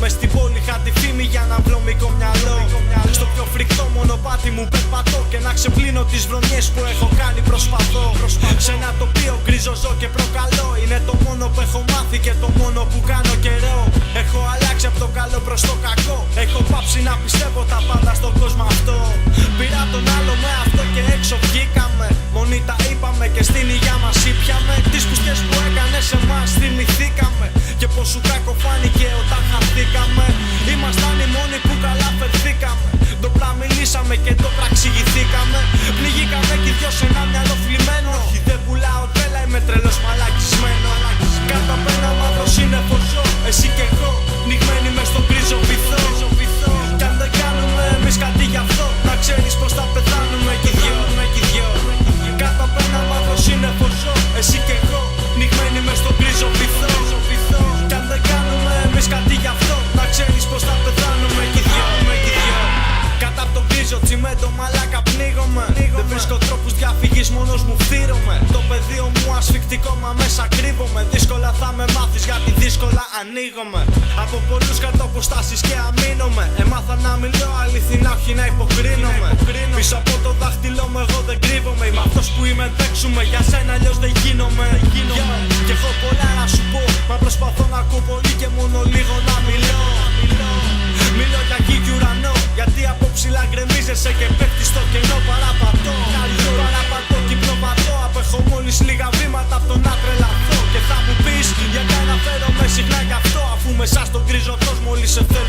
Μες στην πόλη είχα τη φήμη για να βρώμικο μυαλό. Στο πιο φρικτό μονοπάτι μου περπατώ και να ξεπλύνω τις βρωμιές που έχω κάνει προσπαθώ. Σε ένα τοπίο γκρίζο ζω και προκαλώ. Είναι το μόνο που έχω μάθει και το μόνο που κάνω καιρό. Έχω αλλάξει από το καλό προς το κακό. Έχω πάψει να πιστεύω τα πάντα στον κόσμο αυτό. Πήρα τον άλλο με αυτό και έξω βγήκαμε. Μόνοι τα είπαμε και στην υγειά μας ήπιαμε. Τις πουστιές που έκανες εμάς θυμηθήκαμε. Και πως σου κακό φάνηκε όταν χαθήκαμε. Ήμασταν οι μόνοι που καλά φερθήκαμε. Ντόπλα μιλήσαμε και το πραξηγηθήκαμε. Πνιγήκαμε κι οι δυο σε ένα μυαλό φλιμμένο. Όχι δεν πουλάω τρέλα, είμαι τρελός μαλακισμένο. Κάτω απ' ένα μαύρο σύννεφο ζω, εσύ κι εγώ, πνιγμένοι μες στον γκρίζο βυθό. Κι αν δεν κάνουμε εμείς κάτι γι' αυτό, να ξέρεις πως θα πεθάνουμε κι οι δυο. Κάτω απ' ένα μαύρο σύννεφο ζω, εσύ κι εγώ, πνιγμένοι μες στον γκρίζο βυθό. Κι αν δεν κάνουμε εμείς κάτι γι' αυτό, να ξέρεις πως θα πεθάνουμε κι οι δυο. Κάτω απ' τον γκρίζο τσιμέντο μαλάκα πνίγομαι. Δεν βρίσκω τρόπους διαφυγής, μόνος μου φθείρομαι. Το πεδίο μου ασφυκτικό, μα μέσα κρύβομαι. Δύσκολα θα με μάθεις γιατί δύσκολα ανοίγομαι. Από πολλούς κρατώ αποστάσεις και αμήνομαι. Έμαθα να μιλώ αληθινά, όχι να υποκρίνομαι. Πίσω από το δάχτυλό μου εγώ δεν κρύβομαι. Είμαι αυτός που είμαι, παίξουμε για σένα, αλλιώς δεν γίνομαι. Κι έχω πολλά να σου πω, μα προσπαθώ να ακούω πολύ και μόνο λίγο να μιλώ. Μιλώ για γη και ουρανό, γιατί από ψηλά γκρεμίζεσαι και πέφτεις στο κενό. Παραπατώ, κυκλοπατώ, απέχω μόλις λίγα βήματα από το να τρελαθώ. Και θα μου πεις γιατί αναφέρομαι συχνά γι' αυτό, αφού μέσα στον γκρίζο κόσμο όλοι σε θέλω.